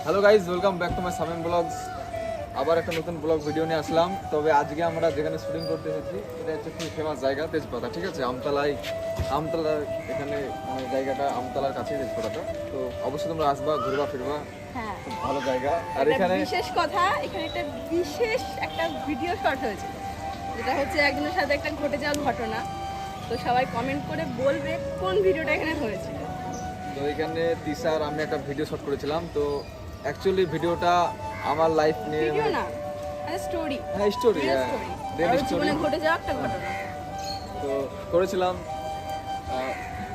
Hello guys, welcome back to my Samim vlogs. আবার একটা নতুন ব্লগ ভিডিও নিয়ে আসলাম। তবে আজকে আমরা যেখানে শুটিং করতে এসেছি এটা হচ্ছে খুবই ফেমাস জায়গা তেজপাতা, ঠিক আছে? আমতলার এখানে মানে জায়গাটা আমতলার কাছেই তেজপাতাটা। তো অবশ্যই তোমরা আসবা, ঘুরবা ফিরবা, হ্যাঁ খুব ভালো জায়গা। আর একটা এখানে বিশেষ কথা, এখানে একটা ভিডিও শট হয়েছিল, যেটা হচ্ছে একজনের সাথে একটা ঘটে যাওয়া ঘটনা। তো সবাই কমেন্ট করে বলবে কোন ভিডিওটা এখানে হয়েছিল। তো এখানে তিশার আমি একটা ভিডিও শট করেছিলাম। তো অ্যাকচুয়ালি ভিডিওটা আমার লাইফ নিয়ে ভিডিও না, মানে স্টোরি। হ্যাঁ স্টোরি, হ্যাঁ রিয়েল স্টোরি জীবনে ঘটে যাওয়া একটা ঘটনা। তো করেছিলাম।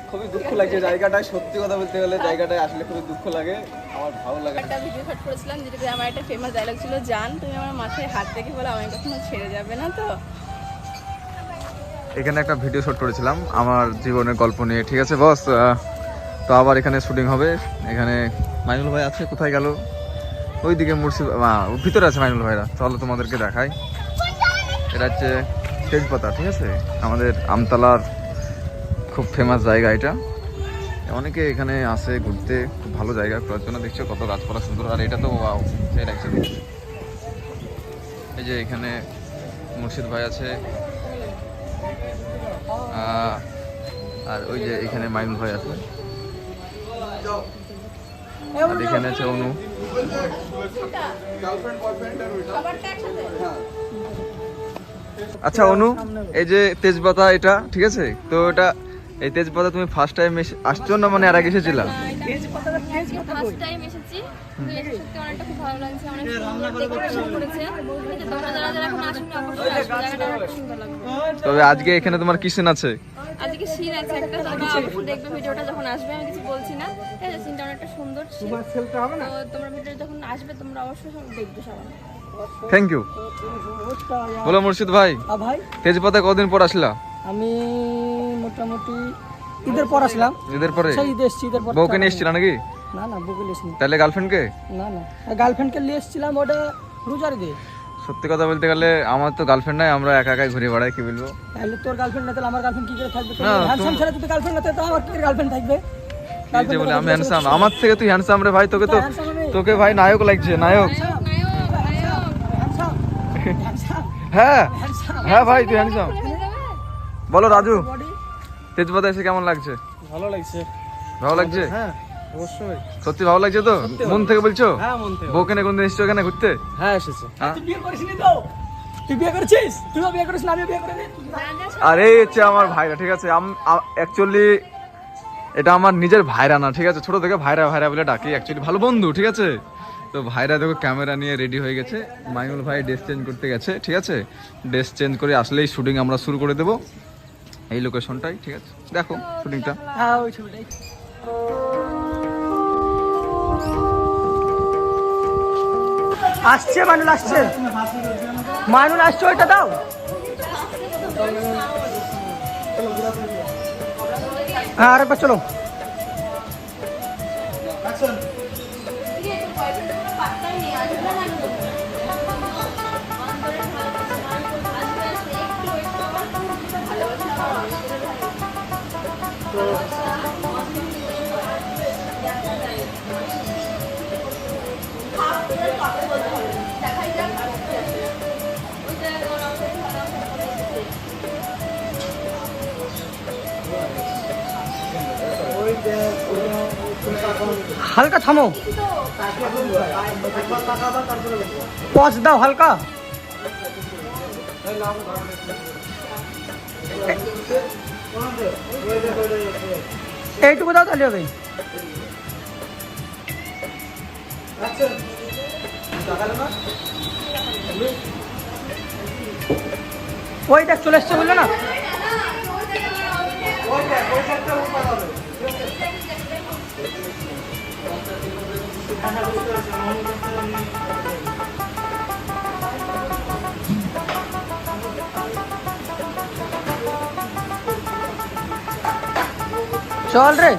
খুবই দুঃখ লাগছে জায়গাটায়, সত্যি কথা বলতে গেলে জায়গাটায় আসলে খুবই দুঃখ লাগে, আমার ভালো লাগে। একটা ভিডিও শট করেছিলাম যেটাতে আমার একটা ফেমাস ডায়লগ ছিল, জান তুমি আমার মাথায় হাত রেখে বলে আমাকে কখনো ছেড়ে যাবে না। তো এখানে একটা ভিডিও শুট করেছিলাম আমার জীবনের গল্প নিয়ে, ঠিক আছে বস? তো আবার এখানে শুটিং হবে। এখানে মাইনুল ভাই আছে, কোথায় গেল? ওইদিকে ভিতরে আছে মাইনুল ভাইরা। চলো তোমাদেরকে দেখাই। এটা হচ্ছে তেজপাতা, ঠিক আছে? আমাদের আমতলার খুব ফেমাস জায়গা এটা। অনেকে এখানে আসে ঘুরতে, খুব ভালো জায়গা করার জন্য। দেখছো কত গাছপালা সুন্দর। আর এটা তো ওয়াও, সেই লাগছে। এই যে এখানে মুর্শিদ ভাই আছে, আর ওই যে এখানে মাইনুল ভাই আছে, আর এখানে আছে অনু। আচ্ছা অনু, এই যে তেজপাতা এটা, ঠিক আছে? তো এটা এই তেজপাতা তুমি ফার্স্ট টাইম আসছো না, মানে এর আগে এসেছিলা? ফার্স্ট টাইম এসেছি, সত্যি অনেকটা খুব ভালো লাগছে, অনেক সুন্দর ডেকোরেশন করেছে। কিন্তু তোমরা যারা যারা এখন আসবে অবশ্যই আসবে, জায়গাটা অনেক সুন্দর লাগবে। তবে আজকে এখানে তোমার কি সিন আছে? আজকে সিন আছে একটা, তোমরা অবশ্যই দেখবে ভিডিওটা যখন আসবে। আমি কিছু বলছি না, ঠিক আছে? সিনটা অনেকটা সুন্দর ছিল। তো তোমরা ভিডিও যখন আসবে তোমরা অবশ্যই সব দেখবে সবাই। Thank you. বলো মুর্শিদ ভাই, ভাই তেজপাতা কতদিন পর আসলা? আমি মোটামুটি ঈদের পর আসলাম। ঈদের পরে? সেই ঈদে এসেছি, ঈদের পর। বউকে নিয়ে এসেছিল নাকি? না না, বউকে নিয়ে এসেছি। তাহলে গার্লফ্রেন্ডকে? না না, গার্লফ্রেন্ডকে নিয়ে এসেছিলাম ওটা রোজার ঈদে। সত্যি কথা বলতে গেলে আমার তো গার্লফ্রেন্ড নাই, আমরা একা একাই ঘুরে বেড়াই, কি বলবো? তাহলে তোর গার্লফ্রেন্ড না, তাহলে আমার গার্লফ্রেন্ড কি করে থাকবে? না, হ্যান্ডসাম ছেলে তুই গার্লফ্রেন্ড না, তো আমার কি গার্লফ্রেন্ড থাকবে? কি যে বলে, আমি হ্যান্ডসাম? আমার থেকে তুই হ্যান্ডসাম রে ভাই। তোকে তো handsome আমি। তোকে ভাই নায়ক লাগছে, নায়ক। হ্যান্ডসাম হ্যাঁ হ্যান্ডসাম হ্যাঁ ভাই, তুই হ্যান্ডসাম। বলো রাজু, বডি। তেজপাতা এসে কেমন লাগছে? ভালো লাগছে। ভালো লাগছে? হ্যাঁ অবশ্যই। সত্যি ভালো লাগছে তো? মন থেকে বলছো? হ্যাঁ মন থেকে। বউকে নিয়ে কোনদিন এসছো এখানে ঘুরতে? হ্যাঁ এসেছে। হ্যাঁ? তুই বিয়ে করিসনি তো? তুই বিয়ে করেছিস? তুইও বিয়ে করিস না, আমিও বিয়ে করিনি। আর এই হচ্ছে আমার ভাইরা, ঠিক আছে? অ্যাকচুয়ালি এটা আমার নিজের ভাইরা না, ঠিক আছে? ছোট থেকে ভাইরা ভাইরা বলে ডাকি, অ্যাকচুয়ালি ভালো বন্ধু, ঠিক আছে? তো ভাইরা দেখো ক্যামেরা নিয়ে রেডি হয়ে গেছে। মাইনুল ভাই ড্রেস চেঞ্জ করতে গেছে, ঠিক আছে? ড্রেস চেঞ্জ করে আসলেই শুটিং আমরা শুরু করে দেবো এই লোকেশনটাই, ঠিক আছে? দেখো শুটিংটা। হ্যাঁ ওই ছবিটাই। আসছে মাইনুল, আসছে মাইনুল, আসছে। ওইটা দাও। হ্যাঁ আরেকবার চলো। হালকা থামো, পজ দাও হালকা। এইটুকু দাও তাহলে হবে। ওই দেখ চলে এসছে, বললো না? চল রে।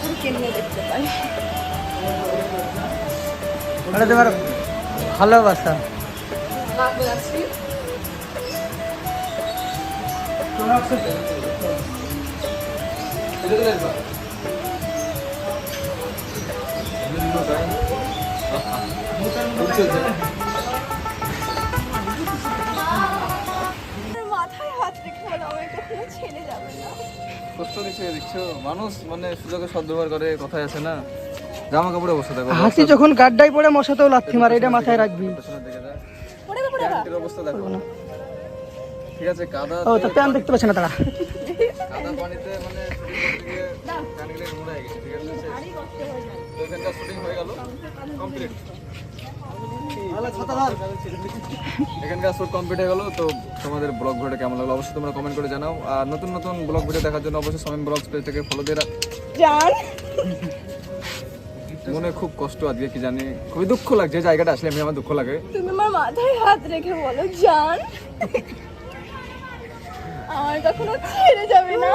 কুকুরকে নিয়ে দেখতে পাই। ওটা তোমার ভালোবাসা। যাচ্ছি মাথায় হাত রেখে বলো আমায় কখনো ছেড়ে যাবে না। কষ্ট দিচ্ছে দেখছো, মানুষ মানে সুযোগে সদ্ব্যবহার করে, কথায় আছে না, জামা কাপড়ে বসে থাকো, হাসি যখন গাড্ডায় পড়ে মশাতেও লাথি মারে, এটা মাথায় রাখবি। পেছনের দিকে যা, পড়ে গো, পড়ে গো। প্যান্টের অবস্থা দেখো, ঠিক আছে, কাদা ও তো প্যান দেখতে পাচ্ছে না তারা। কাদা পানিতে মানে প্যান্টগুলো নোংরা হয়ে গেছে, ঠিক আছে। তো এখানকার শুটিং হয়ে গেল কমপ্লিট, এখানকার শুট কমপ্লিট হয়ে গেল। তো তোমাদের ব্লগ ভিডিওটা কেমন লাগলো অবশ্যই তোমরা কমেন্ট করে জানাও। আর নতুন নতুন ব্লগ ভিডিও দেখার জন্য অবশ্যই সামিম ব্লগস পেজটাকে ফলো দিয়ে জান মনে খুব কষ্ট আজকে, কি জানি খুবই দুঃখ লাগছে, জায়গাটা আসলে এমনি আমার দুঃখ লাগে। তুমি আমার মাথায় হাত রেখে বলো জান আমার কখনো ছেড়ে যাবে না।